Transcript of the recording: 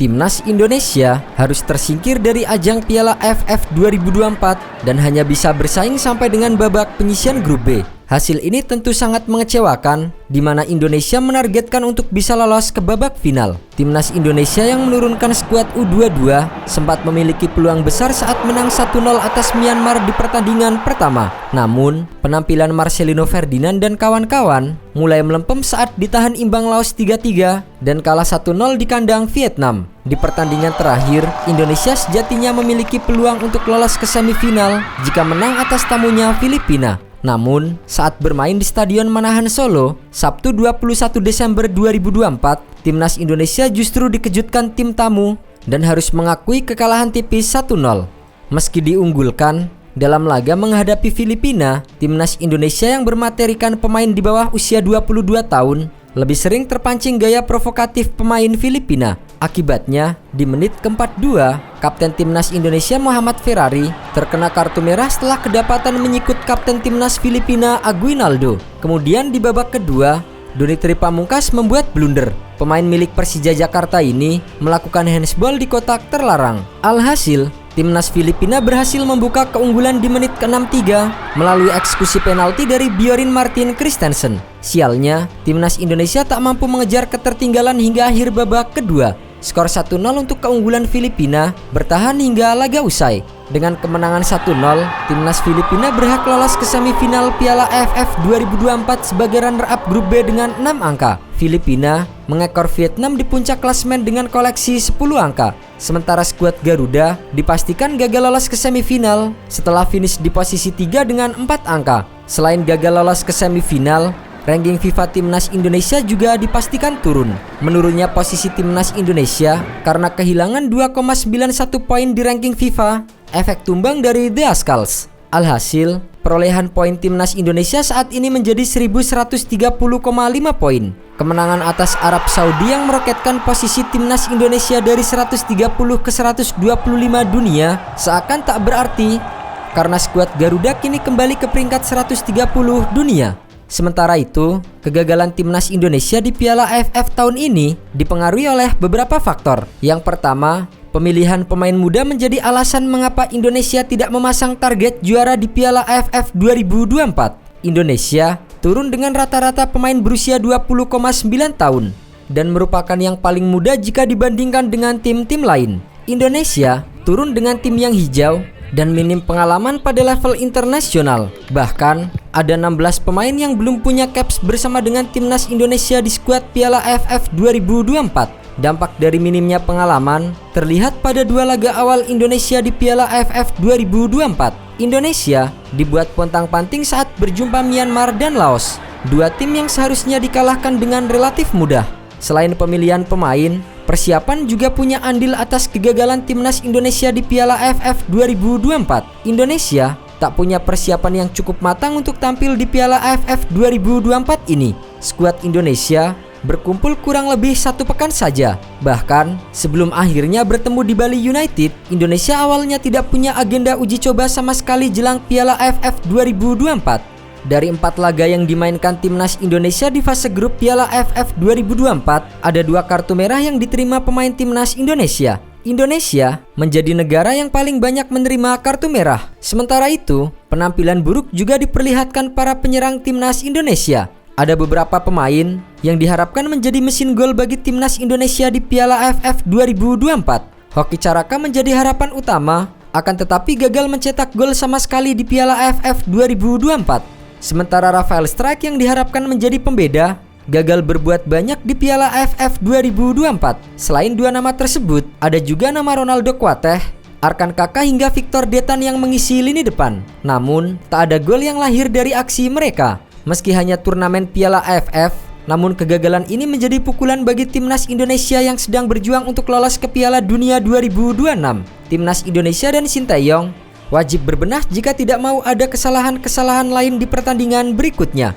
Timnas Indonesia harus tersingkir dari ajang Piala AFF 2024 dan hanya bisa bersaing sampai dengan babak penyisihan grup B. Hasil ini tentu sangat mengecewakan, di mana Indonesia menargetkan untuk bisa lolos ke babak final. Timnas Indonesia yang menurunkan skuad U22 sempat memiliki peluang besar saat menang 1-0 atas Myanmar di pertandingan pertama. Namun, penampilan Marcelino Ferdinand dan kawan-kawan mulai melempem saat ditahan imbang Laos 3-3 dan kalah 1-0 di kandang Vietnam. Di pertandingan terakhir, Indonesia sejatinya memiliki peluang untuk lolos ke semifinal jika menang atas tamunya Filipina. Namun, saat bermain di Stadion Manahan Solo, Sabtu 21 Desember 2024, Timnas Indonesia justru dikejutkan tim tamu dan harus mengakui kekalahan tipis 1-0. Meski diunggulkan, dalam laga menghadapi Filipina, Timnas Indonesia yang bermaterikan pemain di bawah usia 22 tahun lebih sering terpancing gaya provokatif pemain Filipina. Akibatnya, di menit ke-42, Kapten Timnas Indonesia Muhammad Ferrari terkena kartu merah setelah kedapatan menyikut Kapten Timnas Filipina Aguinaldo. Kemudian di babak kedua, Doni Tripamungkas membuat blunder. Pemain milik Persija Jakarta ini melakukan handsball di kotak terlarang. Alhasil, Timnas Filipina berhasil membuka keunggulan di menit ke-63 melalui eksekusi penalti dari Bjorn Martin Christensen. Sialnya, Timnas Indonesia tak mampu mengejar ketertinggalan hingga akhir babak kedua. Skor 1-0 untuk keunggulan Filipina bertahan hingga laga usai. Dengan kemenangan 1-0, Timnas Filipina berhak lolos ke semifinal Piala AFF 2024 sebagai runner-up grup B dengan 6 angka. Filipina mengekor Vietnam di puncak klasemen dengan koleksi 10 angka. Sementara skuad Garuda dipastikan gagal lolos ke semifinal setelah finish di posisi 3 dengan 4 angka. Selain gagal lolos ke semifinal, ranking FIFA Timnas Indonesia juga dipastikan turun. Menurunnya posisi Timnas Indonesia karena kehilangan 2,91 poin di ranking FIFA, efek tumbang dari The Ascals. Alhasil, perolehan poin Timnas Indonesia saat ini menjadi 1130,5 poin. Kemenangan atas Arab Saudi yang meroketkan posisi Timnas Indonesia dari 130 ke 125 dunia seakan tak berarti karena skuad Garuda kini kembali ke peringkat 130 dunia. Sementara itu, kegagalan Timnas Indonesia di Piala AFF tahun ini dipengaruhi oleh beberapa faktor. Yang pertama, pemilihan pemain muda menjadi alasan mengapa Indonesia tidak memasang target juara di Piala AFF 2024. Indonesia turun dengan rata-rata pemain berusia 20,9 tahun dan merupakan yang paling muda jika dibandingkan dengan tim-tim lain. Indonesia turun dengan tim yang hijau dan minim pengalaman pada level internasional. Bahkan, ada 16 pemain yang belum punya caps bersama dengan Timnas Indonesia di skuad Piala AFF 2024. Dampak dari minimnya pengalaman terlihat pada 2 laga awal Indonesia di Piala AFF 2024. Indonesia dibuat pontang-panting saat berjumpa Myanmar dan Laos, 2 tim yang seharusnya dikalahkan dengan relatif mudah. Selain pemilihan pemain, persiapan juga punya andil atas kegagalan Timnas Indonesia di Piala AFF 2024. Indonesia tak punya persiapan yang cukup matang untuk tampil di Piala AFF 2024 ini. Skuad Indonesia berkumpul kurang lebih 1 pekan saja. Bahkan, sebelum akhirnya bertemu di Bali United, Indonesia awalnya tidak punya agenda uji coba sama sekali jelang Piala AFF 2024. Dari 4 laga yang dimainkan Timnas Indonesia di fase grup Piala AFF 2024, ada 2 kartu merah yang diterima pemain Timnas Indonesia. Indonesia menjadi negara yang paling banyak menerima kartu merah. Sementara itu, penampilan buruk juga diperlihatkan para penyerang Timnas Indonesia. Ada beberapa pemain yang diharapkan menjadi mesin gol bagi Timnas Indonesia di Piala AFF 2024. Hoki Caraka menjadi harapan utama, akan tetapi gagal mencetak gol sama sekali di Piala AFF 2024. Sementara Rafael Strike yang diharapkan menjadi pembeda, gagal berbuat banyak di Piala AFF 2024. Selain 2 nama tersebut, ada juga nama Ronaldo Kuateh, Arkan Kaka hingga Victor Detan yang mengisi lini depan. Namun, tak ada gol yang lahir dari aksi mereka. Meski hanya turnamen Piala AFF, namun kegagalan ini menjadi pukulan bagi Timnas Indonesia yang sedang berjuang untuk lolos ke Piala Dunia 2026. Timnas Indonesia dan Sinteyong wajib berbenah jika tidak mau ada kesalahan-kesalahan lain di pertandingan berikutnya.